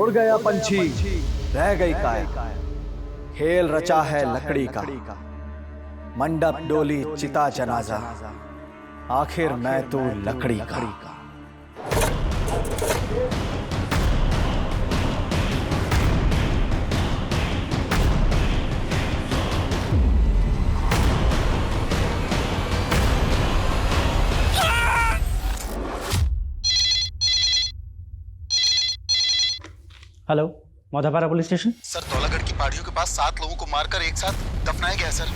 उड़ गया पंछी, रह गई काया। खेल रचा है लकड़ी का, मंडप डोली चिता जनाजा, आखिर मैं तो लकड़ी का। Hello, Maudhapara police station. Sir, Dhaulagarh की पहाड़ियों के पास 7 लोगों को मारकर एक साथ दफनाया गया है सर।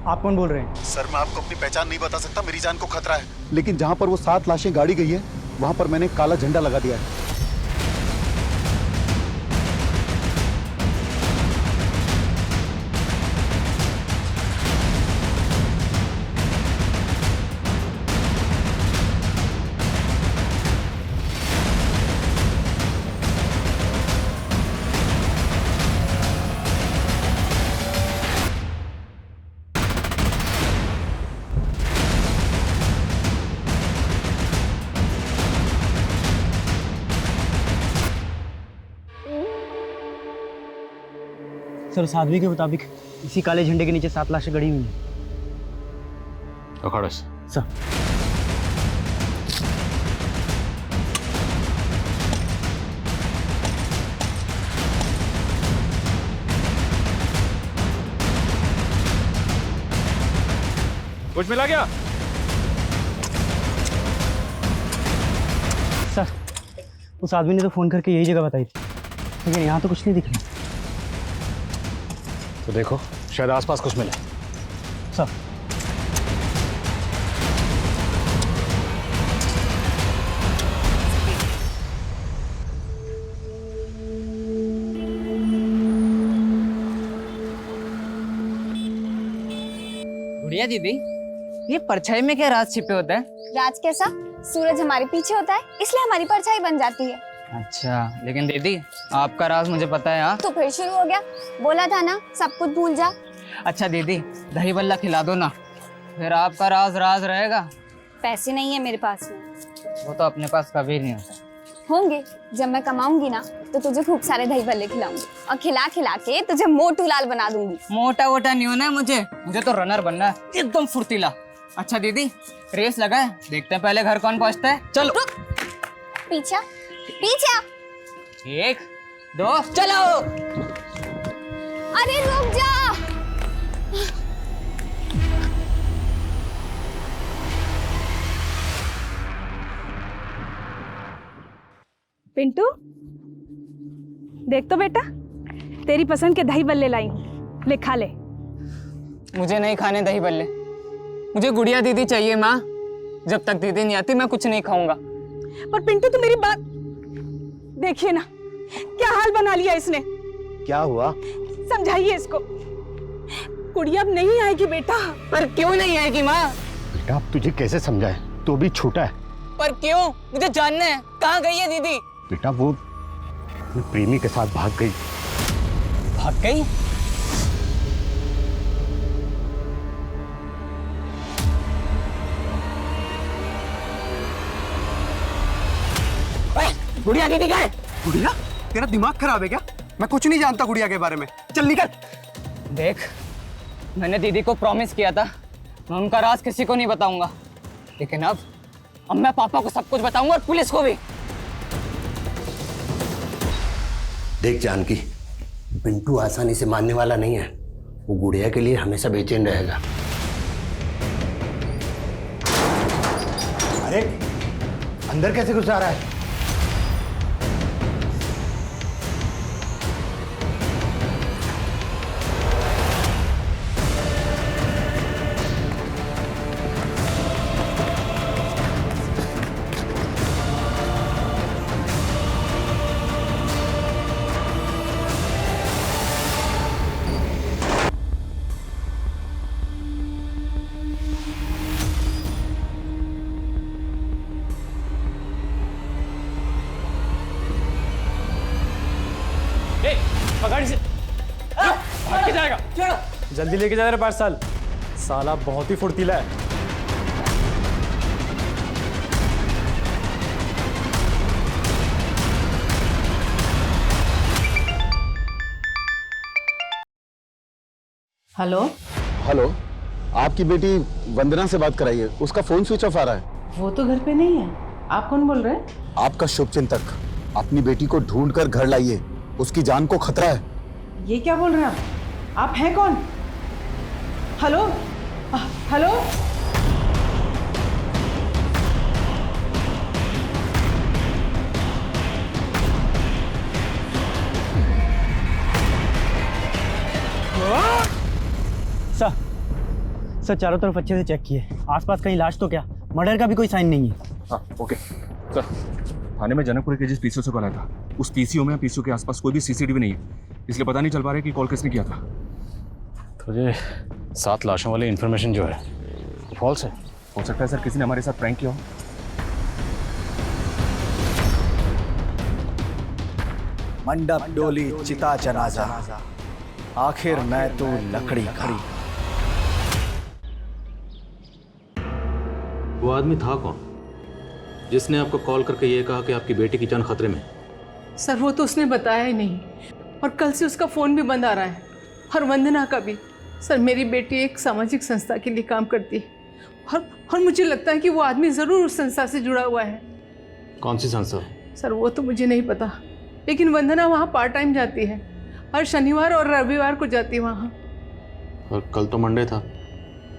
आप कौन बोल रहे हैं? सर, मैं आपको अपनी पहचान नहीं बता सकता, मेरी जान को खतरा है। लेकिन जहाँ पर वो 7 लाशें गाड़ी गई है, वहाँ पर मैंने काला झंडा लगा दिया है। सर, उस आदमी के मुताबिक इसी काले झंडे के नीचे 7 लाशें गड़ी हुई हैं। अखाड़ा सर, कुछ मिला क्या? सर, उस आदमी ने तो फोन करके यही जगह बताई थी, लेकिन यहाँ तो कुछ नहीं दिख रहा। तो देखो, शायद आसपास कुछ मिला। सर, गुड़िया दीदी, ये परछाई में क्या राज छिपे होता है? राज कैसा? सूरज हमारे पीछे होता है, इसलिए हमारी परछाई बन जाती है। अच्छा, लेकिन दीदी आपका राज मुझे पता है। हाँ, तो फिर शुरू हो गया? बोला था ना सब कुछ भूल जा। अच्छा दीदी, दही बल्ला खिला दो ना, फिर आपका राज राज रहेगा। पैसे नहीं है मेरे पास में। वो तो अपने पास कभी नहीं होता। होंगे, जब मैं कमाऊंगी ना तो तुझे खूब सारे दही बल्ले खिलाऊंगी और खिला खिला के तुझे मोटू लाल बना दूंगी। मोटा वोटा नहीं होना है मुझे तो रनर बनना है, एकदम फुर्तीला। अच्छा दीदी, रेस लगा है, देखते हैं पहले घर कौन पहुंचता है। चलो। पीछा पीछा। 1 2 चलो। अरे रुक जा। पिंटू, देख तो बेटा, तेरी पसंद के दही बल्ले लाई हूँ, ले खा ले। मुझे नहीं खाने दही बल्ले, मुझे गुड़िया दीदी चाहिए माँ। जब तक दीदी नहीं आती मैं कुछ नहीं खाऊंगा। पर पिंटू, तो मेरी बात देखिए ना, क्या हाल बना लिया इसने। क्या हुआ? समझाइए इसको। गुड़िया अब नहीं आएगी बेटा। पर क्यों नहीं आएगी माँ? बेटा, अब तुझे कैसे समझाए, तू भी छोटा है। पर क्यों? मुझे जानना है, कहाँ गई है दीदी? बेटा, वो अपने प्रेमी के साथ भाग गई। भाग गई? गुड़िया दीदी कहाँ है? गुड़िया? तेरा दिमाग खराब है क्या? मैं कुछ नहीं जानता गुड़िया के बारे में। चल निकल। देख, मैंने दीदी को प्रॉमिस किया था मैं उनका राज किसी को नहीं बताऊंगा, लेकिन अब मैं पापा को सब कुछ बताऊंगा और पुलिस को भी। देख जानकी, पिंटू आसानी से मानने वाला नहीं है। वो गुड़िया के लिए हमेशा बेचैन रहेगा। अरे, अंदर कैसे घुस आ रहा है? गाड़ी से भाग के जाएगा। जल्दी लेके जा रहे पार्सल। साला बहुत ही फुर्तीला है। हेलो, हेलो, आपकी बेटी वंदना से बात कराइए, उसका फोन स्विच ऑफ आ रहा है। वो तो घर पे नहीं है। आप कौन बोल रहे हैं? आपका शुभचिंतक, अपनी बेटी को ढूंढ कर घर लाइए, उसकी जान को खतरा है। ये क्या बोल रहे हैं आप हैं कौन? Hello, hello. सर चारों तरफ अच्छे से चेक किए, आसपास कहीं लाश तो क्या, मर्डर का भी कोई साइन नहीं है। हाँ ओके सर, थाने में जनकपुर के जिस पीसीओ से कॉल आया था उस पीसीओ में पीसीओ के आसपास कोई भी सीसीटीवी नहीं है, इसलिए पता नहीं चल पा रहा है कि कॉल किसने किया था। तो ये 7 लाशों वाली इन्फॉर्मेशन जो है फॉल्स है। हो सकता है सर किसी ने हमारे साथ प्रैंक किया हो। मंडप डोली चिता जनाजा, आखिर मैं तो लकड़ी का। वो आदमी था कौन जिसने आपको कॉल करके ये कहा कि आपकी बेटी की जान खतरे में? सर वो तो उसने बताया ही नहीं, और कल से उसका फ़ोन भी बंद आ रहा है, और वंदना का भी। सर मेरी बेटी एक सामाजिक संस्था के लिए काम करती है, और मुझे लगता है कि वो आदमी ज़रूर उस संस्था से जुड़ा हुआ है। कौन सी संस्था? सर वो तो मुझे नहीं पता, लेकिन वंदना वहाँ पार्ट टाइम जाती है, हर शनिवार और रविवार को जाती है वहाँ। और कल तो मंडे था,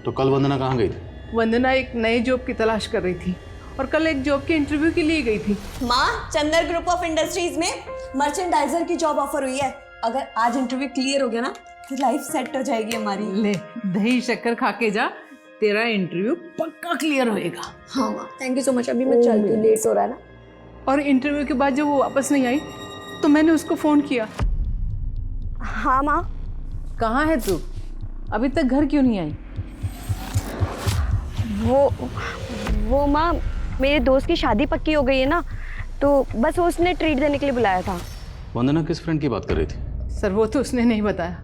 तो कल वंदना कहाँ गई थी? वंदना एक नए जॉब की तलाश कर रही थी, और कल एक जॉब के इंटरव्यू के लिए गई थी। माँ, चंदर ग्रुप ऑफ इंडस्ट्रीज में मर्चेंडाइजर की जॉब ऑफर हुई है। अगर आज इंटरव्यू क्लियर हो गया ना तो लाइफ सेट हो जाएगी हमारी। ले दही शक्कर खा के जा, तेरा इंटरव्यू पक्का क्लियर होएगा। हाँ माँ, थैंक यू सो मच। अभी मैं चलती हूँ, लेट हो रहा है ना। और इंटरव्यू के बाद जब वो वापस नहीं आई तो मैंने उसको फोन किया। हाँ माँ। कहाँ है तू? अभी तक घर क्यों नहीं आई? वो माँ, मेरे दोस्त की शादी पक्की हो गई है ना, तो बस वो उसने ट्रीट देने के लिए बुलाया था। वंदना किस फ्रेंड की बात कर रही थी? सर वो तो उसने नहीं बताया,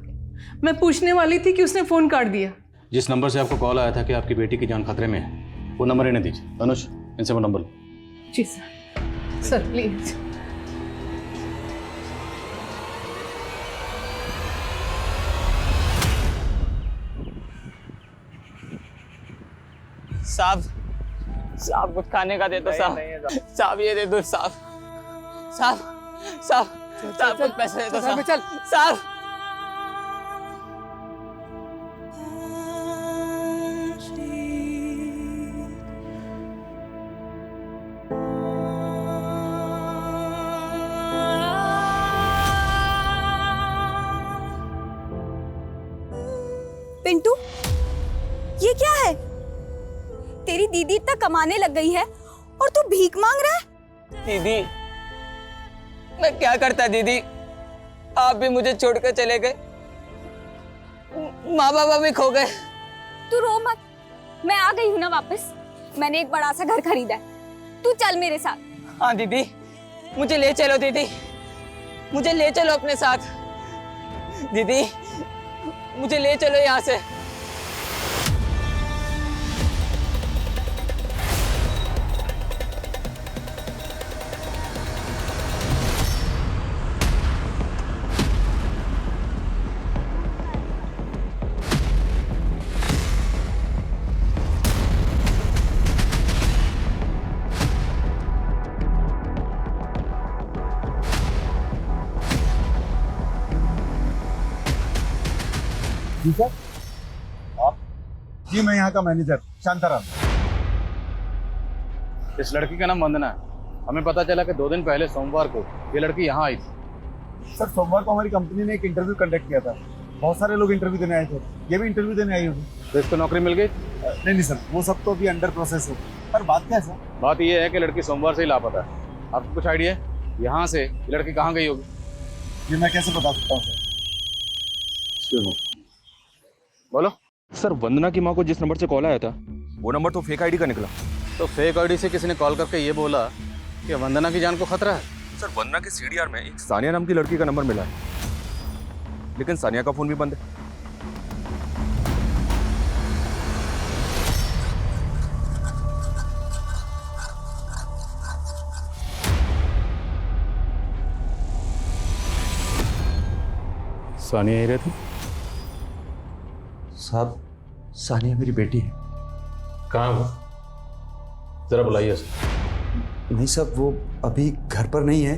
मैं पूछने वाली थी कि उसने फ़ोन काट दिया। जिस नंबर से आपको कॉल आया था कि आपकी बेटी की जान खतरे में है, वो नंबर इन्हें दीजिए। अनुज, इनसे वो नंबर लो। जी सर। Sir please. साहब, साहब कुछ खाने का दे दो साहब। साहब ये दे दो साहब। साहब साहब साहब कुछ पैसे दे दो साहब। चल साहब। पिंटू, ये क्या है? तेरी दीदी इतना कमाने लग गई है और तू भीख मांग रहा है? दीदी, मैं क्या करता दीदी, आप भी मुझे छोड़कर चले गए, माँ बाबा भी खो गए। तू रो मत, मैं आ गई हूँ ना वापस। मैंने एक बड़ा सा घर खरीदा है, तू चल मेरे साथ। हाँ दीदी, मुझे ले चलो दीदी, मुझे ले चलो अपने साथ। दीदी मुझे ले चलो यहाँ से। जी सर, आप? जी मैं यहाँ का मैनेजर शांताराम। इस लड़की का नाम वंदना है। हमें पता चला कि 2 दिन पहले सोमवार को ये लड़की यहाँ आई थी। सर सोमवार को हमारी कंपनी ने एक इंटरव्यू कंडक्ट किया था, बहुत सारे लोग इंटरव्यू देने आए थे, ये भी इंटरव्यू देने आई होगी। तो इसको नौकरी मिल गई? नहीं सर, वो सब तो अभी अंडर प्रोसेस है। पर बात क्या है सर? बात ये है कि लड़की सोमवार से ही लापता है। आपको कुछ आइडिया है यहाँ से ये लड़की कहाँ गई होगी? ये मैं कैसे बता सकता हूँ सर? बोलो सर, वंदना की माँ को जिस नंबर से कॉल आया था वो नंबर तो फेक आईडी का निकला। तो फेक आईडी से किसी ने कॉल करके ये बोला कि वंदना की जान को खतरा है। सर वंदना के सीडीआर में एक सानिया नाम की लड़की का नंबर मिला है, लेकिन सानिया का फोन भी बंद है। सानिया ही रहती? साहब, सानिया मेरी बेटी है। कहाँ है वो? जरा बुलाइए उसे। नहीं साहब, वो अभी घर पर नहीं है,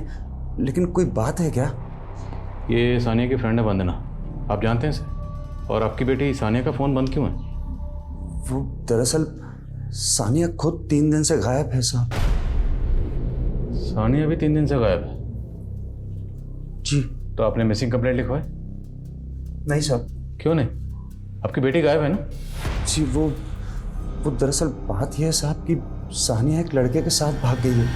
लेकिन कोई बात है क्या? ये सानिया की फ्रेंड है वंदना, आप जानते हैं इसे? और आपकी बेटी सानिया का फ़ोन बंद क्यों है? वो दरअसल सानिया खुद 3 दिन से गायब है साहब। सानिया भी 3 दिन से गायब है? जी। तो आपने मिसिंग कंप्लेंट लिखवाई? नहीं साहब। क्यों नहीं? आपकी बेटी गायब है ना? जी, वो दरअसल बात यह है साहब कि सानिया एक लड़के के साथ भाग गई है।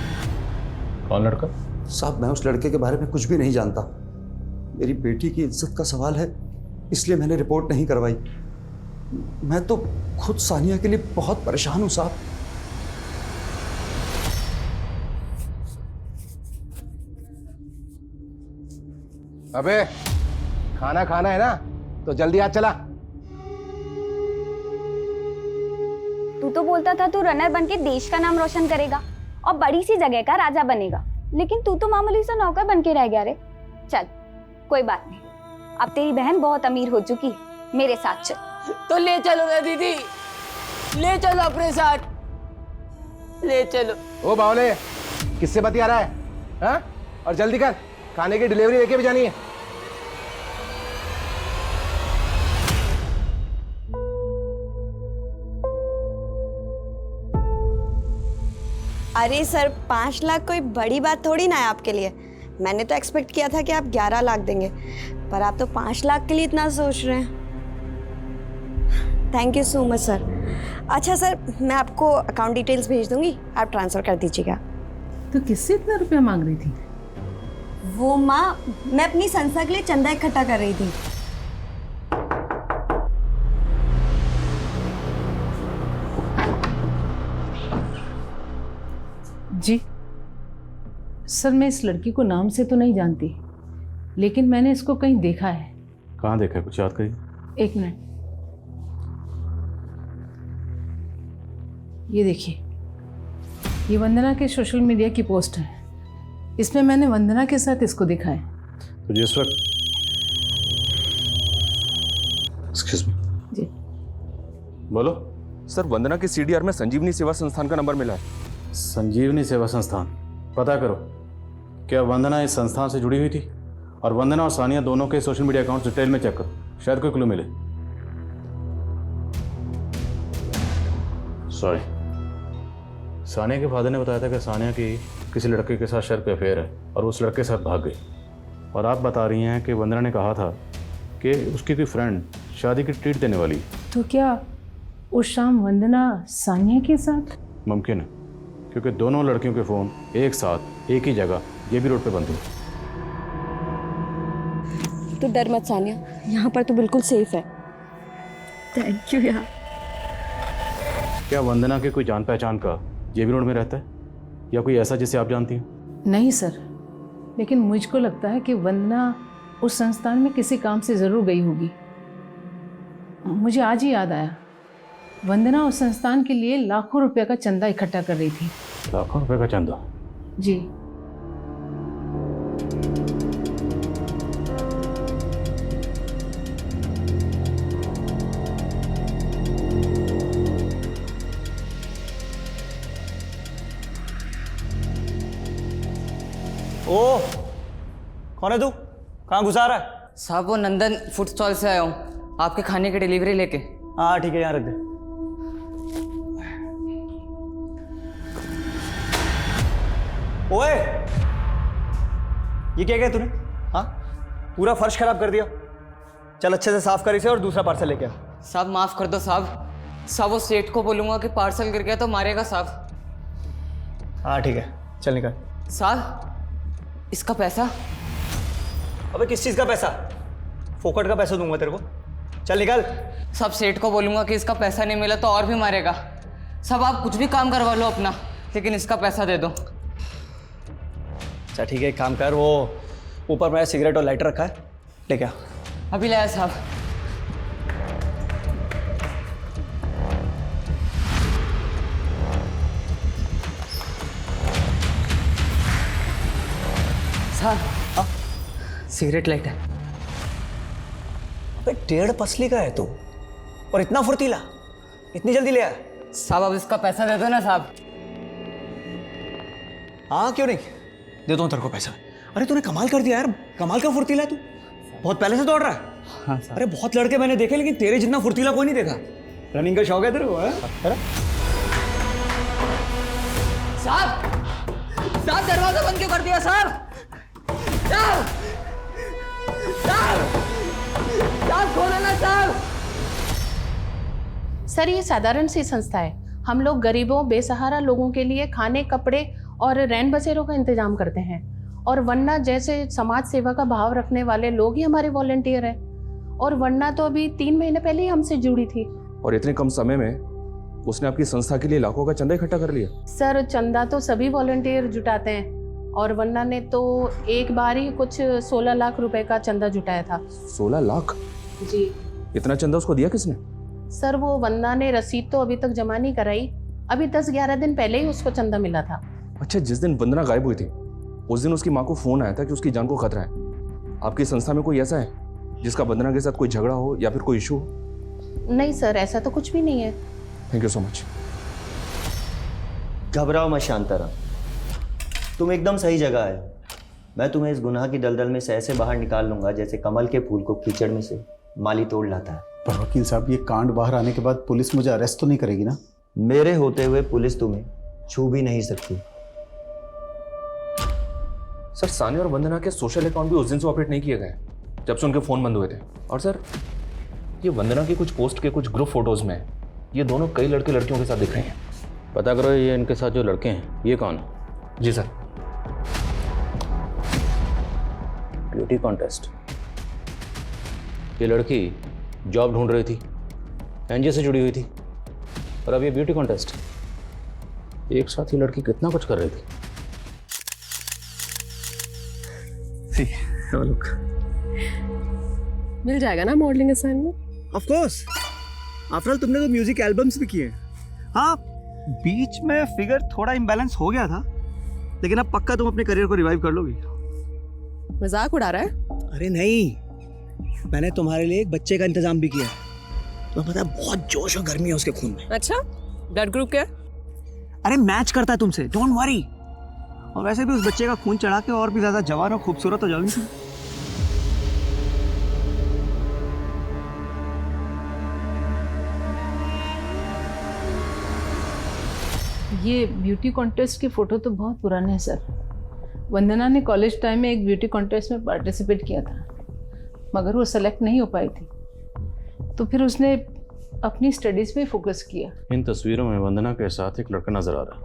कौन लड़का? साहब, मैं उस लड़के के बारे में कुछ भी नहीं जानता। मेरी बेटी की इज्जत का सवाल है, इसलिए मैंने रिपोर्ट नहीं करवाई। मैं तो खुद सानिया के लिए बहुत परेशान हूं साहब। अबे खाना खाना है ना, तो जल्दी आ चला। तू तो बोलता था तू रनर बन के देश का नाम रोशन करेगा और बड़ी सी जगह का राजा बनेगा, लेकिन तू तो मामूली सा नौकर बन के रह गया रे। चल कोई बात नहीं, अब तेरी बहन बहुत अमीर हो चुकी है, मेरे साथ चल। तो ले चलो ना दीदी, ले चलो अपने साथ, ले चलो। ओ बावले, किससे बतिया रहा है? हाँ? और जल्दी कर, खाने की डिलीवरी लेके भी जानी है। अरे सर, 5 लाख कोई बड़ी बात थोड़ी ना है आपके लिए। मैंने तो एक्सपेक्ट किया था कि आप 11 लाख देंगे, पर आप तो 5 लाख के लिए इतना सोच रहे हैं। Thank you so much sir. अच्छा सर, मैं आपको अकाउंट डिटेल्स भेज दूंगी, आप ट्रांसफ़र कर दीजिएगा। तो किससे इतना रुपया मांग रही थी? वो माँ, मैं अपनी संस्था के लिए चंदा इकट्ठा कर रही थी। जी सर, मैं इस लड़की को नाम से तो नहीं जानती, लेकिन मैंने इसको कहीं देखा है। कहाँ देखा है, कुछ याद करिए। 1 मिनट, ये देखिए, ये वंदना के सोशल मीडिया की पोस्ट है। इसमें मैंने वंदना के साथ इसको देखा है। तो जिस वक्त, एक्सक्यूज मी जी बोलो। सर, वंदना के सीडीआर में संजीवनी सेवा संस्थान का नंबर मिला है। संजीवनी सेवा संस्थान, पता करो क्या वंदना इस संस्थान से जुड़ी हुई थी? और वंदना और सानिया दोनों के सोशल मीडिया अकाउंट डिटेल में चेक करो, शायद कोई क्लू मिले। सॉरी, सानिया के फादर ने बताया था कि सानिया की किसी लड़के के साथ शायद कोई अफेयर है और उस लड़के के साथ भाग गई। और आप बता रही हैं कि वंदना ने कहा था कि उसकी कोई फ्रेंड शादी की ट्रीट देने वाली है। तो क्या उस शाम वंदना सानिया के साथ? मुमकिन है, क्योंकि दोनों लड़कियों के फ़ोन एक साथ एक ही जगह ये भी रोड पे बंद हुए। तो डर मत सानिया, यहाँ पर तो बिल्कुल सेफ है। थैंक यू यार। क्या वंदना के कोई जान पहचान का ये भी रोड में रहता है, या कोई ऐसा जिसे आप जानती हैं? नहीं सर, लेकिन मुझको लगता है कि वंदना उस संस्थान में किसी काम से ज़रूर गई होगी। मुझे आज ही याद आया, वंदना उस संस्थान के लिए लाखों रुपए का चंदा इकट्ठा कर रही थी। लाखों रुपए का चंदा? जी। ओ, कौन है तू? कहाँ घुसा रहा है? साहब, वो नंदन फूड स्टॉल से आया हूँ, आपके खाने की डिलीवरी लेके। हाँ ठीक है, यहाँ रख दे। ओए, ये क्या किया तूने? हाँ, पूरा फर्श खराब कर दिया। चल अच्छे से साफ कर इसे और दूसरा पार्सल लेके आ। साहब माफ कर दो साहब, साहब वो सेठ को बोलूंगा कि पार्सल गिर गया तो मारेगा साहब। हाँ ठीक है, चल निकल। साहब, इसका पैसा? अबे किस चीज़ का पैसा? फोकट का पैसा दूंगा तेरे को, चल निकल। साहब सेठ को बोलूंगा कि इसका पैसा नहीं मिला तो और भी मारेगा। साहब आप कुछ भी काम करवा लो अपना, लेकिन इसका पैसा दे दो। अच्छा ठीक है, एक काम कर, वो ऊपर मेरा सिगरेट और लाइटर रखा है, लेके आ। अभी लाया साहब। साहब, सिगरेट लाइटर। अबे 1.5 पसली का है तू, और इतना फुर्तीला, इतनी जल्दी ले आया? साहब अब इसका पैसा दे दो ना साहब। हाँ क्यों नहीं, देता हूँ तेरे को पैसा। अरे तूने कमाल कर दिया यार, कमाल का फुर्तीला है तू। बहुत पहले से दौड़ रहा है? हाँ साहब। अरे बहुत लड़के मैंने देखे लेकिन तेरे जितना फुर्तीला कोई नहीं देखा। रनिंग का शौक है तेरे को? साहब साहब दरवाजा बंद क्यों कर दिया साहब? साहब साहब साहब खोलो ना साहब। सर ये साधारण सी संस्था है। हम लोग गरीबों बेसहारा लोगों के लिए खाने, कपड़े और रैन बसेरों का इंतजाम करते हैं। और वरना जैसे समाज सेवा का भाव रखने वाले लोग ही हमारे वॉलंटियर हैं। और वरना तो अभी 3 महीने पहले ही हमसे जुड़ी थी। और इतने कम समय में उसने आपकी संस्था के लिए लाखों का चंदा इकट्ठा कर लिया। सर चंदा तो सभी वॉलंटियर जुटाते हैं, और वरना ने तो एक बार ही कुछ 16 लाख रुपए का चंदा जुटाया था। 16 लाख? जी। इतना चंदा उसको दिया किसने? सर वो वंदना ने रसीद तो अभी तक जमा नहीं कराई। अभी 10-11 दिन पहले ही उसको चंदा मिला था। अच्छा, जिस दिन वंदना गायब हुई थी उस दिन उसकी माँ को फोन आया था कि उसकी जान को खतरा है। आपकी संस्था में कोई ऐसा है जिसका वंदना के साथ कोई झगड़ा हो या फिर कोई इशू हो? नहीं सर, ऐसा तो कुछ भी नहीं है। Thank you so much. घबराओ मत शांताराम, तुम एकदम सही जगह आए। मैं तुम्हें इस गुनाह की दलदल में से ऐसे बाहर निकाल लूंगा जैसे कमल के फूल को कीचड़ में से माली तोड़ लाता है। पर वकील साहब, ये कांड बाहर आने के बाद पुलिस मुझे अरेस्ट तो नहीं करेगी ना? मेरे होते हुए पुलिस तुम्हें छू भी नहीं सकती। सर, सानिया और वंदना के सोशल अकाउंट भी उस दिन से ऑपरेट नहीं किए गए जब से उनके फोन बंद हुए थे। और सर, ये वंदना की कुछ पोस्ट के कुछ ग्रुप फोटोज में ये दोनों कई लड़के लड़कियों के साथ दिख रहे हैं। पता करो ये इनके साथ जो लड़के हैं ये कौन है? जी सर। Beauty contest. ये लड़की जॉब ढूंढ रही थी, एनजीओ से जुड़ी हुई थी, और अब ये ब्यूटी कॉन्टेस्ट। एक साथ ही लड़की कितना कुछ कर रही थी। मिल जाएगा ना modelling assignment? Of course, after all तुमने तो म्यूजिक एल्बम्स भी किए। हाँ, बीच में फिगर थोड़ा इम्बैलेंस हो गया था, लेकिन अब पक्का तुम अपने करियर को रिवाइव कर लोगी। मजाक उड़ा रहा है? अरे नहीं, मैंने तुम्हारे लिए एक बच्चे का इंतजाम भी किया है। तुम्हें पता है बहुत जोश और गर्मी है उसके खून में। अच्छा, ब्लड ग्रुप क्या? अरे मैच करता है तुमसे, डोंट वरी। और वैसे भी उस बच्चे का खून चढ़ा के और भी ज्यादा जवान और खूबसूरत हो जाओगी तुम। ये ब्यूटी कॉन्टेस्ट की फ़ोटो तो बहुत पुराने हैं सर। वंदना ने कॉलेज टाइम में एक ब्यूटी कॉन्टेस्ट में पार्टिसिपेट किया था, मगर वो सेलेक्ट नहीं हो पाई थी, तो फिर उसने अपनी स्टडीज़ पे फोकस किया। इन तस्वीरों में वंदना के साथ एक लड़का नजर आ रहा है,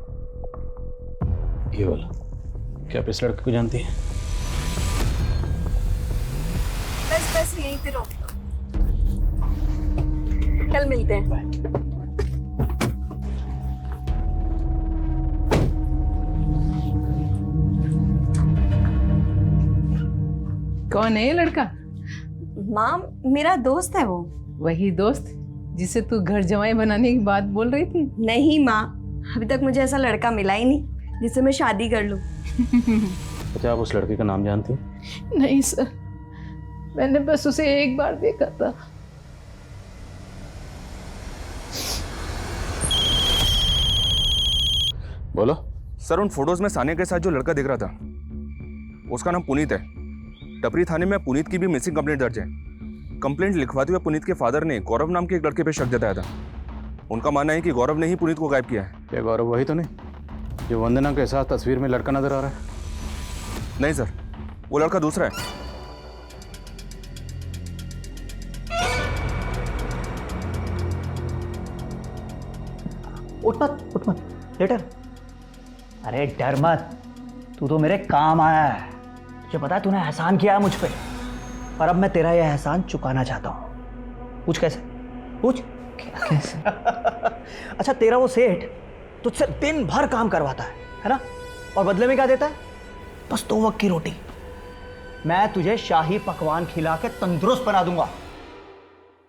ये वाला। क्या आप इस लड़के को जानती हैं? बस यहीं पे रोक लो, कल मिलते हैं। कौन है ये लड़का? माँ, मेरा दोस्त है वो। वही दोस्त जिसे तू घर जमाई बनाने की बात बोल रही थी? नहीं माँ, अभी तक मुझे ऐसा लड़का मिला ही नहीं जिससे मैं शादी कर लूँ। अच्छा, आप उस लड़के का नाम जानती हैं? नहीं सर, मैंने बस उसे एक बार देखा था। बोलो। सर, उन फोटोज में सानिया के साथ जो लड़का दिख रहा था उसका नाम पुनीत है। टपरी थाने में पुनीत की भी मिसिंग कंप्लेंट दर्ज है। कंप्लेंट लिखवाते हुए पुनीत के फादर ने गौरव नाम के एक लड़के पे शक जताया था। उनका मानना है कि गौरव ने ही पुनीत को गायब किया है। क्या गौरव वही तो नहीं जो वंदना के साथ तस्वीर में लड़का नजर आ रहा है? नहीं सर, वो लड़का दूसरा है। उठ मत लेटर। अरे डर मत, तू तो मेरे काम आया है। तुझे पता है तूने एहसान किया है मुझ पे, और अब मैं तेरा यह एहसान चुकाना चाहता हूँ। पूछ कैसे? पूछ कैसे? अच्छा, तेरा वो सेठ तुझसे दिन भर काम करवाता है ना? और बदले में क्या देता है? बस 2 वक्त की रोटी। मैं तुझे शाही पकवान खिला के तंदुरुस्त बना दूंगा।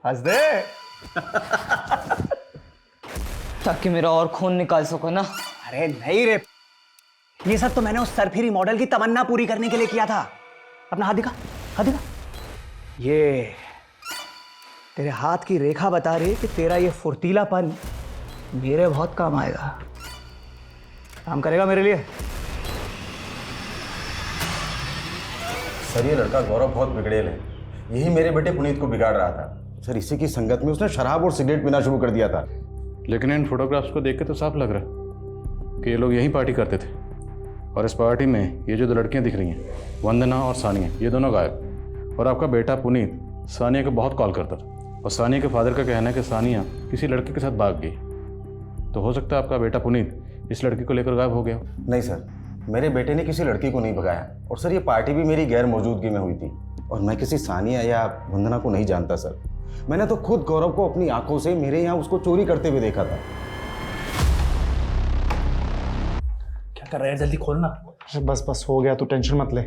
हंस दे। ताकि मेरा और खून निकाल सको ना। अरे नहीं रे, ये सब तो मैंने उस सरफिरी मॉडल की तमन्ना पूरी करने के लिए किया था। अपना हाथ दिखा, हाथ दिखा। ये तेरे हाथ की रेखा बता रही है कि तेरा ये फुर्तीलापन मेरे बहुत काम आएगा। काम करेगा मेरे लिए? सर ये लड़का गौरव बहुत बिगड़ेल है, यही मेरे बेटे पुनीत को बिगाड़ रहा था। सर इसी की संगत में उसने शराब और सिगरेट पीना शुरू कर दिया था। लेकिन इन फोटोग्राफ्स को देख के तो साफ लग रहा है कि ये लोग यहीं पार्टी करते थे। और इस पार्टी में ये जो दो लड़कियां दिख रही हैं, वंदना और सानिया, ये दोनों गायब। और आपका बेटा पुनीत सानिया को बहुत कॉल करता था, और सानिया के फादर का कहना है कि सानिया किसी लड़के के साथ भाग गई। तो हो सकता है आपका बेटा पुनीत इस लड़की को लेकर गायब हो गया। नहीं सर, मेरे बेटे ने किसी लड़की को नहीं भगाया। और सर ये पार्टी भी मेरी गैर मौजूदगी में हुई थी, और मैं किसी सानिया या वंदना को नहीं जानता सर। मैंने तो खुद गौरव को अपनी आंखों से मेरे यहाँ उसको चोरी करते हुए देखा था। क्या कर रहा है, जल्दी खोलना। बस बस हो गया, तू टेंशन मत ले।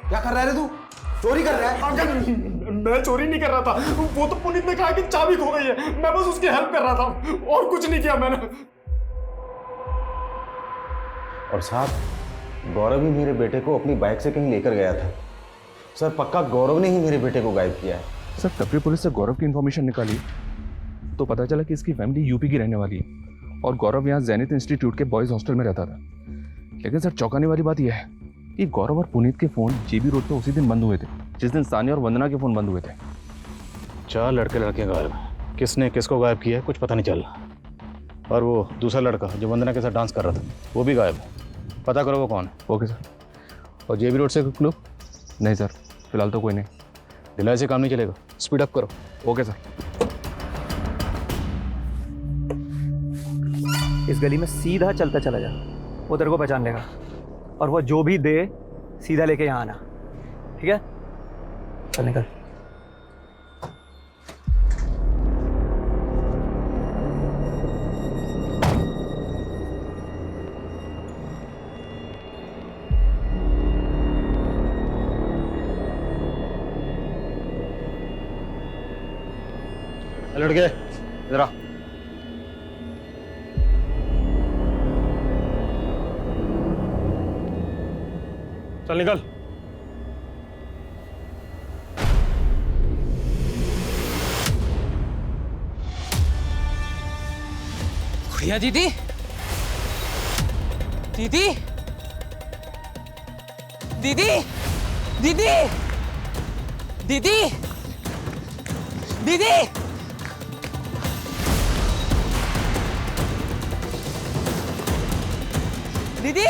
क्या कर रहा है तू? चोरी कर रहा है? मैं चोरी नहीं कर रहा था, वो तो पुनीत ने कहा कि चाबी खो गई है, मैं बस उसकी हेल्प कर रहा था, और कुछ नहीं किया मैंने। और साहब गौरव ही मेरे बेटे को अपनी बाइक से कहीं लेकर गया था। सर पक्का गौरव ने ही मेरे बेटे को गायब किया है। सर टपरी पुलिस से गौरव की इन्फॉर्मेशन निकाली तो पता चला कि इसकी फैमिली यूपी की रहने वाली है, और गौरव यहाँ जैनित इंस्टीट्यूट के बॉयज हॉस्टल में रहता था। लेकिन सर चौंकाने वाली बात यह है कि गौरव और पुनीत के फोन जेबी रोड पे उसी दिन बंद हुए थे जिस दिन सानिया और वंदना के फोन बंद हुए थे। 4 लड़के गायब। किसने किसको गायब किया है कुछ पता नहीं चल रहा। और वो दूसरा लड़का जो वंदना के साथ डांस कर रहा था वो भी गायब है। पता करो वो कौन है। Okay sir. और जेबी रोड से क्लू? नहीं सर, फिलहाल तो कोई नहीं। ढिलाई से काम नहीं चलेगा, स्पीड अप करो। Okay sir. इस गली में सीधा चलता चला जा, वो तेरे को पहचान लेगा, और वो जो भी दे सीधा लेके यहाँ आना, ठीक है? चल निकल। लड़के इधर आ। चल निकल। गुड़िया दीदी, दीदी, दीदी, दीदी, दीदी, दीदी, दीदी, दीदी,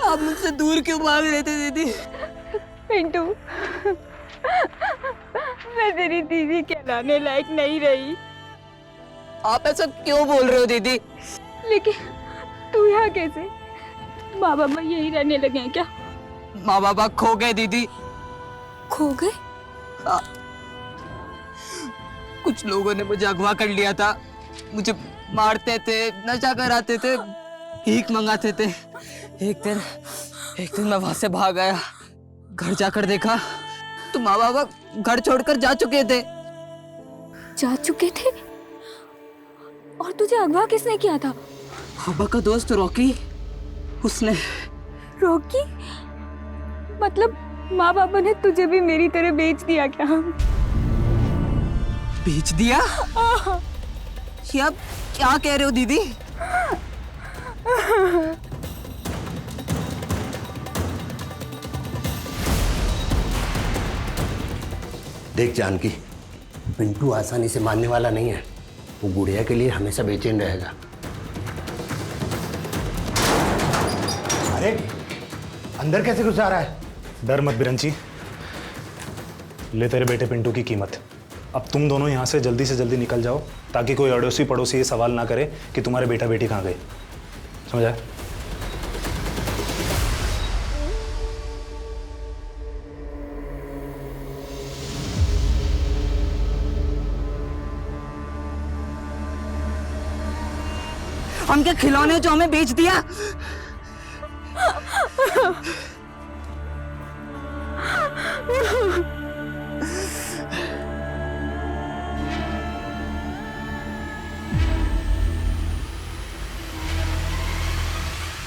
आप मुझसे दूर क्यों भाग रहे थे दीदी? पिंटू, मैं तेरी दीदी कहलाने लायक नहीं रही। आप ऐसा क्यों बोल रहे हो दीदी? लेकिन तू यहाँ कैसे? माँ बाबा यही रहने लगे हैं क्या? माँ बाबा खो गए दीदी। खो गए? कुछ लोगों ने मुझे अगवा कर लिया था, मुझे मारते थे, नशा कराते थे, भीख मंगाते थे। एक दिन मैं वहां से भाग आया। घर जाकर देखा तो माँ बाबा घर छोड़कर जा चुके थे। जा चुके थे? और तुझे अगवा किसने किया था? पापा का दोस्त रॉकी, उसने। रॉकी? मतलब माँ बाबा ने तुझे भी मेरी तरह बेच दिया क्या? बेच दिया? ये आप क्या कह रहे हो दीदी? देख जानकी, पिंटू आसानी से मानने वाला नहीं है। वो गुड़िया के लिए हमेशा बेचैन रहेगा। अरे अंदर कैसे घुस जा रहा है? डर मत बिरंची, ले तेरे बेटे पिंटू की कीमत। अब तुम दोनों यहाँ से जल्दी निकल जाओ ताकि कोई अड़ोसी पड़ोसी ये सवाल ना करे कि तुम्हारे बेटा बेटी कहाँ गए। समझा? उनके खिलौने जो हमें बेच दिया।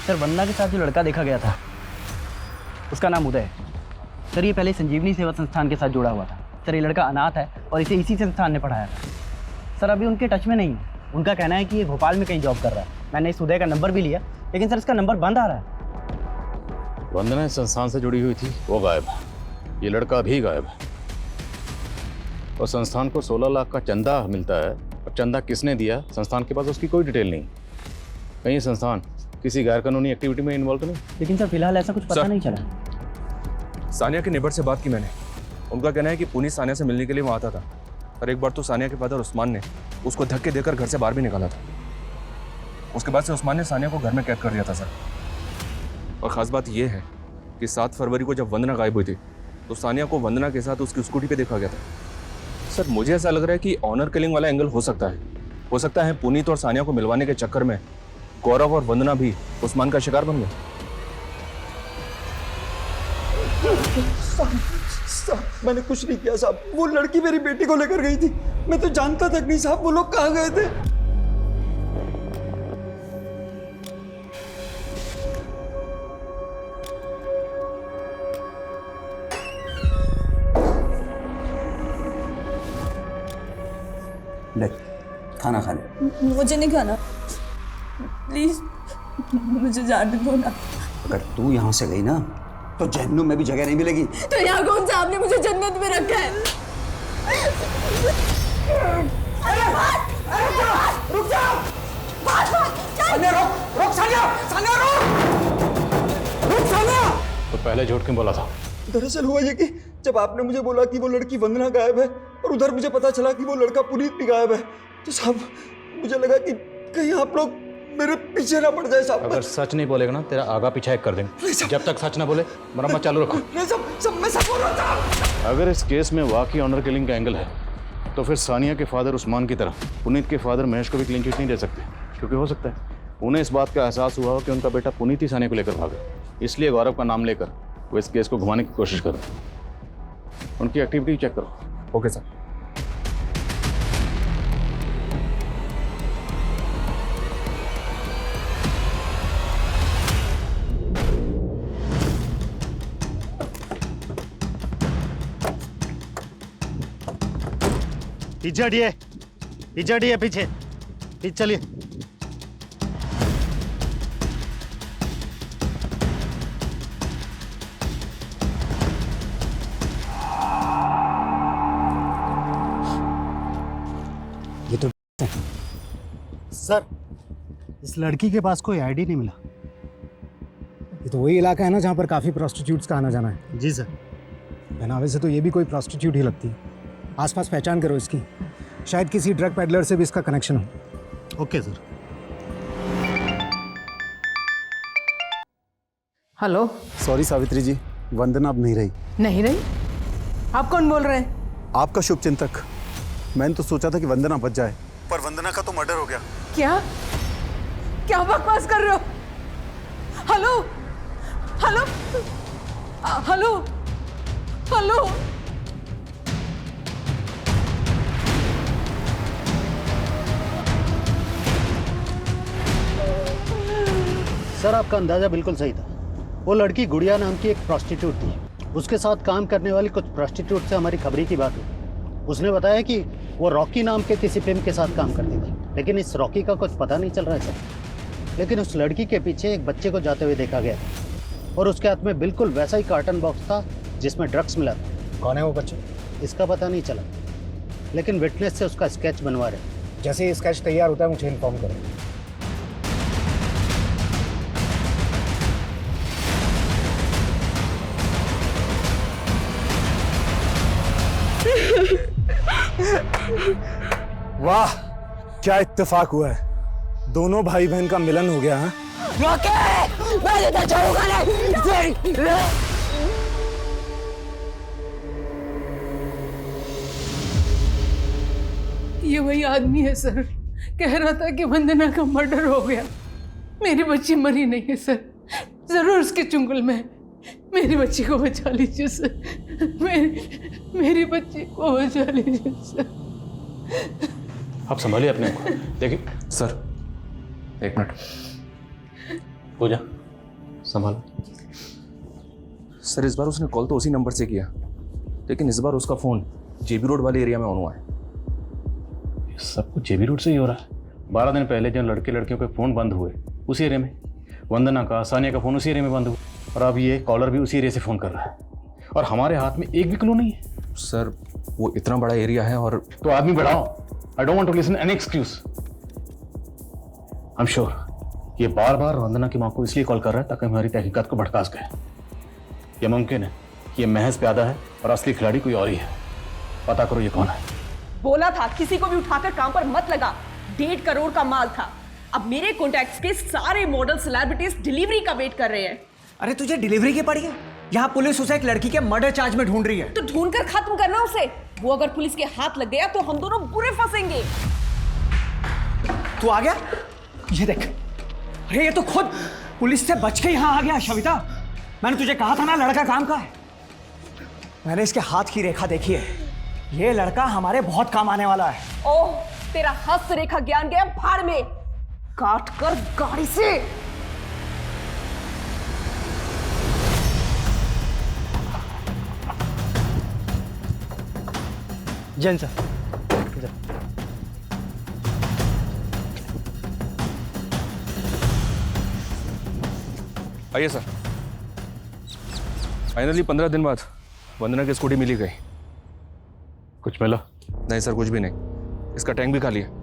सर वंदना के साथ जो लड़का देखा गया था उसका नाम उदय है। सर ये पहले संजीवनी सेवा संस्थान के साथ जुड़ा हुआ था। सर ये लड़का अनाथ है और इसे इसी संस्थान ने पढ़ाया था। सर अभी उनके टच में नहीं है। उनका कहना है कि ये भोपाल में कहीं जॉब कर रहा है। मैंने इस उदय का नंबर भी लिया लेकिन सर इसका नंबर बंद आ रहा है। वंदना इस संस्थान से जुड़ी हुई थी, वो गायब है। ये लड़का भी गायब है। और संस्थान को 16 लाख का चंदा मिलता है और चंदा किसने दिया संस्थान के पास उसकी कोई डिटेल नहीं। कहीं संस्थान किसी गैर कानूनी एक्टिविटी में इन्वॉल्व तो नहीं? लेकिन सर फिलहाल ऐसा कुछ पता नहीं चला। सानिया के नेबर से बात की मैंने। उनका कहना है कि पुनीत सानिया से मिलने के लिए वहाँ आता था और एक बार तो सानिया के फादर उस्मान ने उसको धक्के देकर घर से बाहर भी निकाला था। उसके बाद से उस्मान ने सानिया को घर में कैद कर दिया था सर। और ख़ास बात यह है कि 7 फरवरी को जब वंदना गायब हुई थी तो सानिया को वंदना के साथ उसकी स्कूटी पे देखा गया था। सर मुझे ऐसा लग रहा है कि ऑनर किलिंग वाला एंगल हो सकता है। हो सकता है पुनीत और सानिया को मिलवाने के चक्कर में गौरव और वंदना भी उस्मान का शिकार बन गए। साहब मैंने कुछ नहीं किया साहब। वो लड़की मेरी बेटी को लेकर गई थी। मैं तो जानता तक नहीं साहब वो लोग कहाँ गए थे। ले खाना खा ले। मुझे नहीं खाना, प्लीज मुझे जाने दो ना। अगर तू यहाँ से गई ना तो जहन्नुम में भी जगह नहीं मिलेगी। तो यहाँ कौन सा आपने मुझे जन्नत में रखा है? रुक जाओ। सानिया रोक सानिया रुक सानिया। तो पहले झूठ क्यों बोला था? दरअसल हुआ ये कि जब आपने मुझे बोला कि वो लड़की वंदना गायब है और उधर मुझे पता चला कि वो लड़का पुनीत भी गायब है तो साहब मुझे लगा कि कहीं आप लोग मेरे पीछे ना पड़ जाए साहब। अगर सच नहीं बोलेगा ना तेरा आगा पीछा एक कर देंगे। जब तक सच ना बोले मरम्मत चालू रखो। सब मैं सब बोल रहा था। अगर इस केस में वाकई ऑनर किलिंग का एंगल है तो फिर सानिया के फादर उस्मान की तरह पुनीत के फादर महेश को भी क्लीन चिट नहीं दे सकते, क्योंकि हो सकता है उन्हें इस बात का एहसास हुआ हो कि उनका बेटा पुनीत ही सानिया को लेकर भागा। इसलिए गौरव का नाम लेकर वो इस केस को घुमाने की कोशिश कर रहे हैं। उनकी एक्टिविटी चेक करो। Okay sir. पीछे पीछे चलिए। ये तो सर इस लड़की के पास कोई आईडी नहीं मिला। ये तो वही इलाका है ना जहाँ पर काफ़ी प्रोस्टिट्यूट्स का आना जाना है। जी सर। पहनावे से तो ये भी कोई प्रोस्टिट्यूट ही लगती है। आसपास पहचान करो इसकी, शायद किसी ड्रग पेडलर से भी इसका कनेक्शन हो। Okay sir. Hello. Sorry Savitri ji, Vandana अब नहीं रही। नहीं रही? आप कौन बोल रहे हैं? आपका शुभचिंतक। मैंने तो सोचा था कि वंदना बच जाए, पर वंदना का तो मर्डर हो गया। क्या क्या बकवास कर रहे हो? Hello hello hello hello. Sir आपका अंदाज़ा बिल्कुल सही था। वो लड़की गुड़िया नाम की एक प्रोस्टिट्यूट थी। उसके साथ काम करने वाली कुछ प्रोस्टिट्यूट से हमारी खबरी की बात हुई। उसने बताया कि वो रॉकी नाम के किसी फिल्म के साथ काम करती थी, लेकिन इस रॉकी का कुछ पता नहीं चल रहा है सर। लेकिन उस लड़की के पीछे एक बच्चे को जाते हुए देखा गया था और उसके हाथ में बिल्कुल वैसा ही कार्टन बॉक्स था जिसमें ड्रग्स मिला था। कौन है वो बच्चा? इसका पता नहीं चला, लेकिन विटनेस से उसका स्केच बनवा रहे। जैसे ही स्केच तैयार होता है मुझे इन्फॉर्म करो। वाह, क्या इत्तेफाक हुआ है, दोनों भाई बहन का मिलन हो गया। हाँ, मैं तो छोड़ूंगा नहीं। ये वही आदमी है सर, कह रहा था कि वंदना का मर्डर हो गया। मेरी बच्ची मरी नहीं है सर, जरूर उसके चुंगल में है। मेरी बच्ची को बचा लीजिए सर, मेरी बच्ची को बचा लीजिए सर। आप संभालिए अपने को। देखिए सर, एक मिनट। पूजा संभालो। सर, इस बार उसने कॉल तो उसी नंबर से किया, लेकिन इस बार उसका फ़ोन जेबी रोड वाले एरिया में ऑन हुआ है। सब कुछ जेबी रोड से ही हो रहा है। 12 दिन पहले जब लड़के लड़कियों के फ़ोन बंद हुए उसी एरिया में, वंदना का, सानिया का फ़ोन उसी एरिया में बंद हुआ, और अब ये कॉलर भी उसी एरिया से फ़ोन कर रहा है, और हमारे हाथ में एक भी क्लू नहीं है। सर, वो इतना बड़ा एरिया है और तो आदमी बढ़ाओ। I don't want to listen any excuse. I am sure ये बार बार वंदना की माँ को इसलिए कॉल कर रहा है ताकि हमारी तहकीकात को भड़का सके। यह मुमकिन है कि ये महज प्यादा है और असली खिलाड़ी कोई और ही है। पता करो ये कौन है। बोला था किसी को भी उठाकर काम पर मत लगा। 1.5 करोड़ का माल था। अब मेरे कॉन्टैक्ट्स के सारे मॉडल सेलिब्रिटीज डिलीवरी का वेट कर रहे हैं। अरे तुझे डिलीवरी की पड़ी है? यहाँ पुलिस उसे एक लड़की के मर्डर चार्ज में ढूंढ रही है। तो ढूंढ कर खत्म करना उसे। वो अगर पुलिस के हाथ लग गया तो हम दोनों बुरे फंसेंगे। तू आ गया? ये देख, अरे ये तो खुद पुलिस से बच के यहाँ आ गया। शविता, मैंने तुझे कहा था ना लड़का काम का है। मैंने इसके हाथ की रेखा देखी है, ये लड़का हमारे बहुत काम आने वाला है। ओह, तेरा हस्त रेखा ज्ञान गया भाड़ में, काट कर गाड़ी से। जैन सर, आइए सर। फाइनली 15 दिन बाद वंदना की स्कूटी मिली गई। कुछ मिला? नहीं सर, कुछ भी नहीं। इसका टैंक भी खाली है।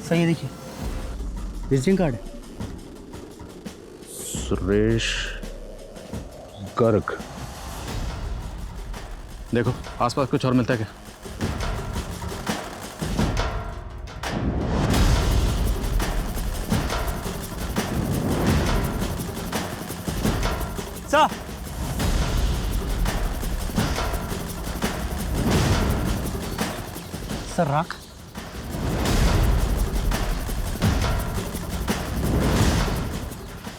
सही है, देखिए विजिटिंग कार्ड है। सुरेश गर्ग। देखो आसपास कुछ और मिलता है क्या? सर, सर राख।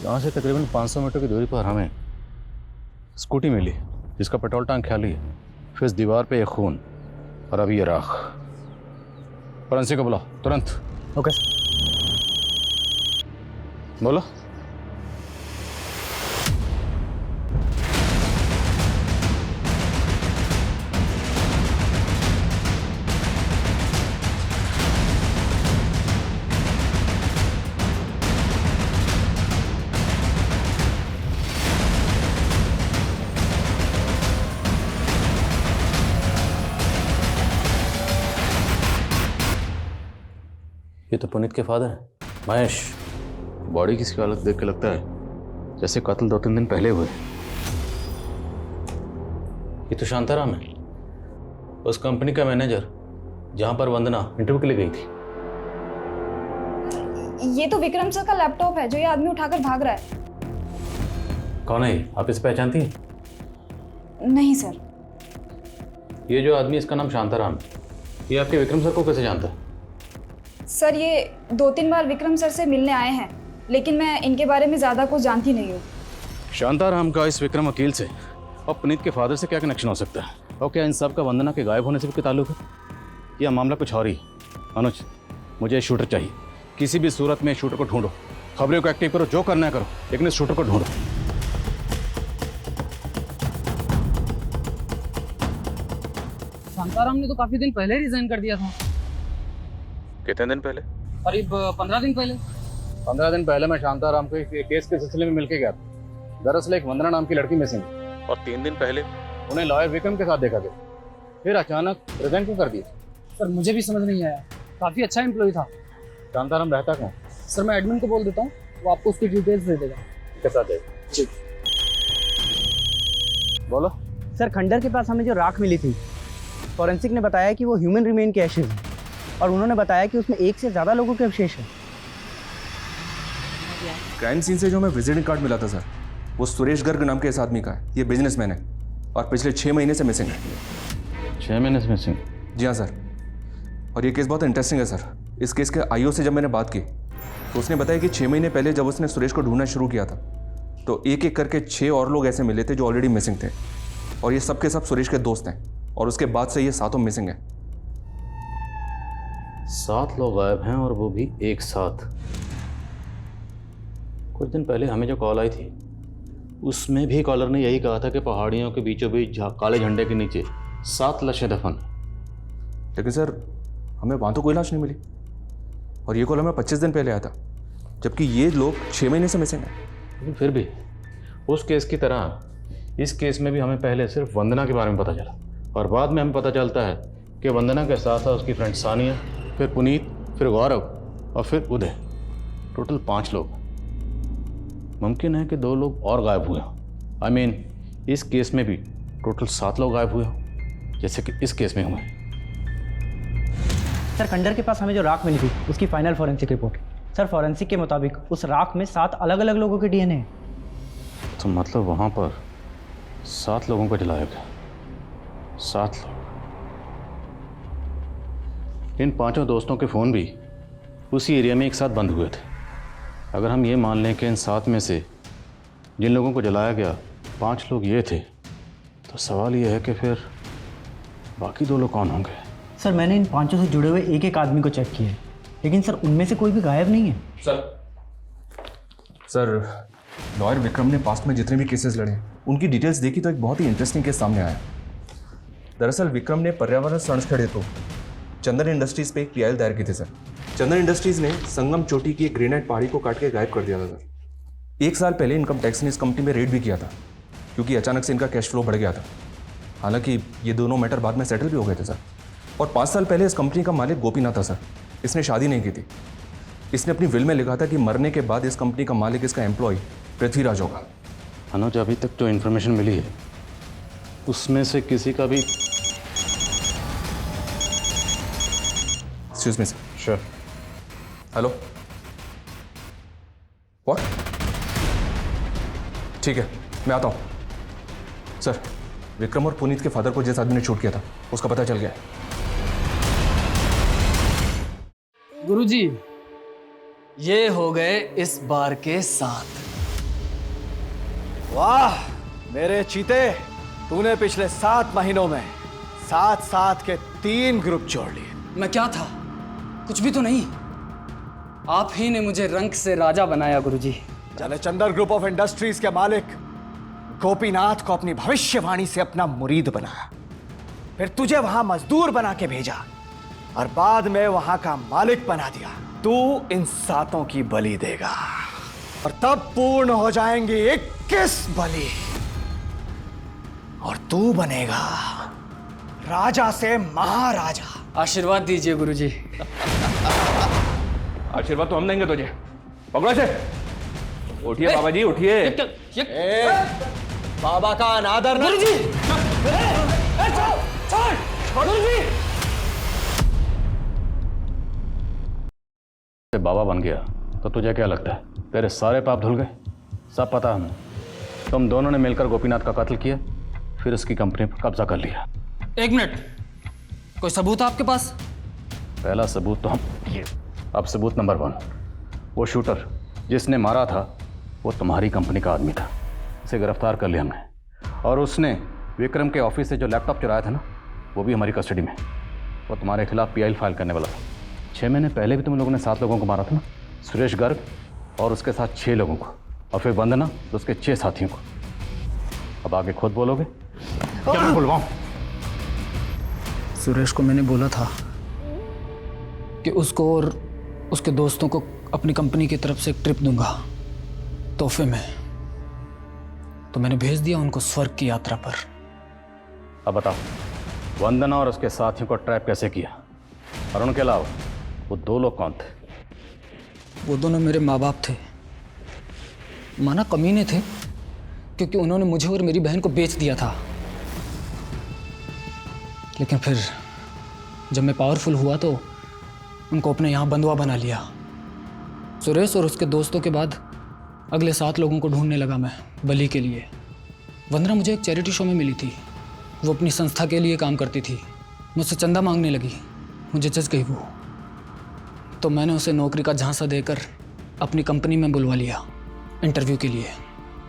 यहाँ से तकरीबन 500 मीटर की दूरी पर हमें स्कूटी मिली जिसका पेट्रोल टैंक खाली है। फिर इस दीवार पे एक खून और अभी ये राख। फॉरेंसिक को बुलाओ तुरंत। ओके। बोलो। ये तो पुनीत के फादर हैं, महेश। बॉडी किसकी हालत देख के लगता है जैसे कत्ल 2-3 दिन पहले हुए। ये तो शांताराम है, उस कंपनी का मैनेजर जहां पर वंदना इंटरव्यू के लिए गई थी। ये तो विक्रम सर का लैपटॉप है जो ये आदमी उठाकर भाग रहा है। कौन है ये? आप इसे पहचानती हैं? नहीं सर। ये जो आदमी, इसका नाम शांताराम, ये आपके विक्रम सर को कैसे जानता है? सर ये 2-3 बार विक्रम सर से मिलने आए हैं, लेकिन मैं इनके बारे में ज़्यादा कुछ जानती नहीं हूँ। शांताराम का इस विक्रम वकील से और पुनीत के फादर से क्या कनेक्शन हो सकता है? और क्या इन सब का वंदना के गायब होने से भी ताल्लुक है? यह मामला कुछ और ही। अनुज, मुझे शूटर चाहिए। किसी भी सूरत में शूटर को ढूंढो, खबरों को एक्टिव करो, जो करना है करो, लेकिन इस शूटर को ढूंढो। सर हमने तो काफी दिन पहले रिजाइन कर दिया था। कितने दिन पहले? करीब 15 दिन पहले। 15 दिन पहले मैं शांताराम को एक केस के सिलसिले में मिलके गया था। दरअसल एक वंदना नाम की लड़की मिसिंग, और 3 दिन पहले उन्हें लॉयर विक्रम के साथ देखा गया। फिर अचानक रिजाइन क्यों कर दिया? सर मुझे भी समझ नहीं आया, काफी अच्छा एम्प्लॉय था। शांताराम रहता कहाँ? सर मैं एडमिन को बोल देता हूँ, वो आपको उसकी डिटेल्स दे देगा। के साथ दे। बोलो। सर खंडर के पास हमें जो राख मिली थी, फॉरेंसिक ने बताया कि वो ह्यूमन रिमेन के एशेज हैं, और उन्होंने बताया कि उसमें 1 से ज़्यादा लोगों के अवशेष हैं। क्राइम सीन से जो हमें विजिटिंग कार्ड मिला था सर, वो सुरेश गर्ग नाम के इस आदमी का है। ये बिजनेसमैन है और पिछले 6 महीने से मिसिंग है। 6 महीने से मिसिंग? जी हाँ सर। और ये केस बहुत इंटरेस्टिंग है सर। इस केस के आईओ से जब मैंने बात की तो उसने बताया कि 6 महीने पहले जब उसने सुरेश को ढूंढना शुरू किया था तो एक एक करके 6 और लोग ऐसे मिले थे जो ऑलरेडी मिसिंग थे, और ये सब के सब सुरेश के दोस्त हैं, और उसके बाद से ये 7 मिसिंग हैं। 7 लोग गायब हैं और वो भी एक साथ। कुछ दिन पहले हमें जो कॉल आई थी उसमें भी कॉलर ने यही कहा था कि पहाड़ियों के बीचों बीच काले झंडे के नीचे 7 लाशें दफन। लेकिन सर हमें वहाँ तो कोई लाश नहीं मिली, और ये कॉल हमें 25 दिन पहले आया था, जबकि ये लोग 6 महीने से मिसिंग हैं। लेकिन फिर भी उस केस की तरह इस केस में भी हमें पहले सिर्फ वंदना के बारे में पता चला, और बाद में हमें पता चलता है कि वंदना के साथ साथ उसकी फ्रेंड सानिया, फिर पुनीत, फिर गौरव और फिर उदय। टोटल 5 लोग। मुमकिन है कि 2 लोग और गायब हुए हों। आई मीन इस केस में भी टोटल 7 लोग गायब हुए हों, जैसे कि इस केस में हुए। सर खंडर के पास हमें जो राख मिली थी उसकी final forensic report. Sir forensic के मुताबिक उस राख में 7 अलग अलग लोगों के डीएनए हैं। तो मतलब वहाँ पर 7 लोगों को जलाया गया। 7 लोग। इन 5 दोस्तों के फ़ोन भी उसी एरिया में एक साथ बंद हुए थे। अगर हम ये मान लें कि इन 7 में से जिन लोगों को जलाया गया 5 लोग ये थे, तो सवाल ये है कि फिर बाकी 2 लोग कौन होंगे? सर मैंने इन 5 से जुड़े हुए एक एक आदमी को चेक किया है, लेकिन सर उनमें से कोई भी गायब नहीं है। सर लॉयर विक्रम ने पास्ट में जितने भी केसेस लड़े उनकी डिटेल्स देखी तो एक बहुत ही इंटरेस्टिंग केस सामने आया। दरअसल विक्रम ने पर्यावरण संरक्षण हेतु चंदन इंडस्ट्रीज पे एक पीआईएल दायर की थी सर। चंदन इंडस्ट्रीज ने संगम चोटी की एक ग्रेनाइट पहाड़ी को काट के गायब कर दिया था सर। 1 साल पहले इनकम टैक्स ने इस कंपनी में रेड भी किया था, क्योंकि अचानक से इनका कैश फ्लो बढ़ गया था। हालांकि ये दोनों मैटर बाद में सेटल भी हो गए थे सर। और 5 साल पहले इस कंपनी का मालिक गोपीनाथ था सर। इसने शादी नहीं की थी। इसने अपनी विल में लिखा था कि मरने के बाद इस कंपनी का मालिक इसका एम्प्लॉय पृथ्वीराज होगा। अनुज, अभी तक जो इन्फॉर्मेशन मिली है उसमें से किसी का भी। Excuse me sir. Sure. Hello, what? ठीक है, मैं आता हूँ। सर विक्रम और पुनीत के फादर को जिस आदमी ने शूट किया था उसका पता चल गया है। गुरुजी, ये हो गए इस बार के 7। वाह मेरे चीते, तूने पिछले 7 महीनों में 7 के 3 ग्रुप जोड़ लिए। मैं क्या था? कुछ भी तो नहीं। आप ही ने मुझे रंक से राजा बनाया गुरुजी। जलचंदर ग्रुप ऑफ इंडस्ट्रीज के मालिक गोपीनाथ को अपनी भविष्यवाणी से अपना मुरीद बनाया, फिर तुझे वहां मजदूर बना के भेजा और बाद में वहां का मालिक बना दिया। तू इन 7 की बलि देगा और तब पूर्ण हो जाएंगी 21 बलि, और तू बनेगा राजा से महाराजा। आशीर्वाद दीजिए गुरुजी। आशीर्वाद तो हम देंगे तुझे। पकड़ो से। उठिए बाबा जी, उठिए। बाबा का अनादर ना। गुरुजी! बाबा बन गया तो तुझे क्या लगता है तेरे सारे पाप धुल गए? सब पता हमें। तुम दोनों ने मिलकर गोपीनाथ का कत्ल किया, फिर उसकी कंपनी पर कब्जा कर लिया। 1 मिनट, कोई सबूत है आपके पास? पहला सबूत तो हम ये। अब सबूत नंबर 1, वो शूटर जिसने मारा था वो तुम्हारी कंपनी का आदमी था। उसे गिरफ्तार कर लिया हमने, और उसने विक्रम के ऑफिस से जो लैपटॉप चुराया था ना, वो भी हमारी कस्टडी में। वो तुम्हारे खिलाफ पीआईएल फाइल करने वाला था। 6 महीने पहले भी तुम लोगों ने 7 लोगों को मारा था ना, सुरेश गर्ग और उसके साथ 6 लोगों को, और फिर वंदना तो उसके 6 साथियों को। अब आगे खुद बोलोगे क्या मैं बुलवाऊं? सुरेश को मैंने बोला था कि उसको और उसके दोस्तों को अपनी कंपनी की तरफ से एक ट्रिप दूंगा तोहफे में, तो मैंने भेज दिया उनको स्वर्ग की यात्रा पर। अब बताओ, वंदना और उसके साथियों को ट्रैप कैसे किया? और उनके अलावा वो 2 लोग कौन थे? वो दोनों मेरे माँ बाप थे। माना कमीने थे, क्योंकि उन्होंने मुझे और मेरी बहन को बेच दिया था। लेकिन फिर जब मैं पावरफुल हुआ तो उनको अपने यहाँ बंधुआ बना लिया। सुरेश और उसके दोस्तों के बाद अगले 7 लोगों को ढूंढने लगा मैं बलि के लिए। वंदना मुझे एक चैरिटी शो में मिली थी। वो अपनी संस्था के लिए काम करती थी। मुझसे चंदा मांगने लगी, मुझे जज गई वो। तो मैंने उसे नौकरी का झांसा देकर अपनी कंपनी में बुलवा लिया इंटरव्यू के लिए।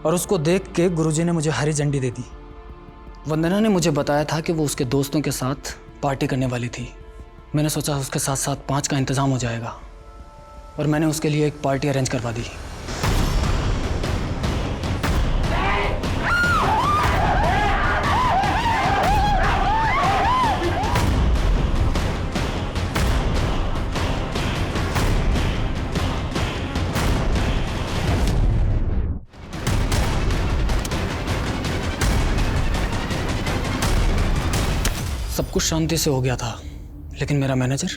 और उसको देख के गुरुजी ने मुझे हरी झंडी दे दी। वंदना ने मुझे बताया था कि वो उसके दोस्तों के साथ पार्टी करने वाली थी। मैंने सोचा उसके साथ साथ 5 का इंतज़ाम हो जाएगा, और मैंने उसके लिए एक पार्टी अरेंज करवा दी। सब कुछ शांति से हो गया था, लेकिन मेरा मैनेजर,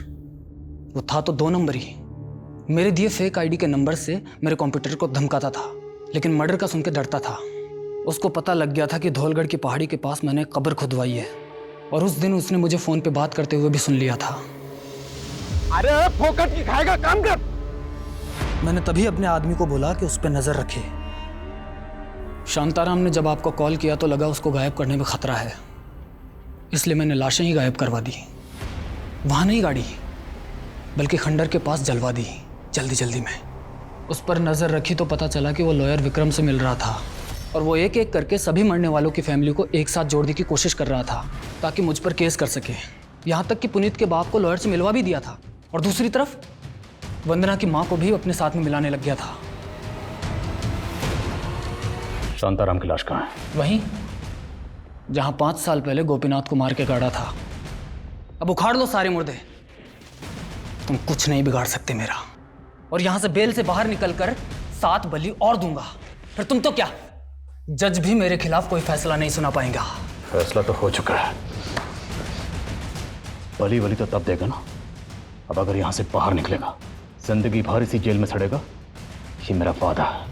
वो था तो 2 नंबर ही। मेरे दिए फेक आईडी के नंबर से मेरे कंप्यूटर को धमकाता था, लेकिन मर्डर का सुन के डरता था। उसको पता लग गया था कि धौलगढ़ की पहाड़ी के पास मैंने कब्र खुदवाई है, और उस दिन उसने मुझे फ़ोन पे बात करते हुए भी सुन लिया था। अरे फोकट की खाएगा, काम कर। मैंने तभी अपने आदमी को बोला कि उस पर नज़र रखे। शांताराम ने जब आपको कॉल किया तो लगा उसको गायब करने में खतरा है, इसलिए मैंने लाशें ही गायब करवा दी। वहाँ नहीं गाड़ी, बल्कि खंडर के पास जलवा दी जल्दी जल्दी में। उस पर नज़र रखी तो पता चला कि वो लॉयर विक्रम से मिल रहा था, और वो एक एक करके सभी मरने वालों की फैमिली को एक साथ जोड़ने की कोशिश कर रहा था ताकि मुझ पर केस कर सके। यहाँ तक कि पुनीत के बाप को लॉयर से मिलवा भी दिया था, और दूसरी तरफ वंदना की माँ को भी अपने साथ में मिलाने लग गया था। शांताराम की लाश कहाँ है? वहीं जहाँ 5 साल पहले गोपीनाथ को मार के गाड़ा था। अब उखाड़ लो सारे मुर्दे, तुम कुछ नहीं बिगाड़ सकते मेरा। और यहां से बेल से बाहर निकलकर 7 बलि और दूंगा, फिर तुम तो क्या, जज भी मेरे खिलाफ कोई फैसला नहीं सुना पाएगा। फैसला तो हो चुका है। बलि बलि तो तब देगा ना, अब अगर यहां से बाहर निकलेगा, जिंदगी भर इसी जेल में सड़ेगा, ये मेरा वादा है।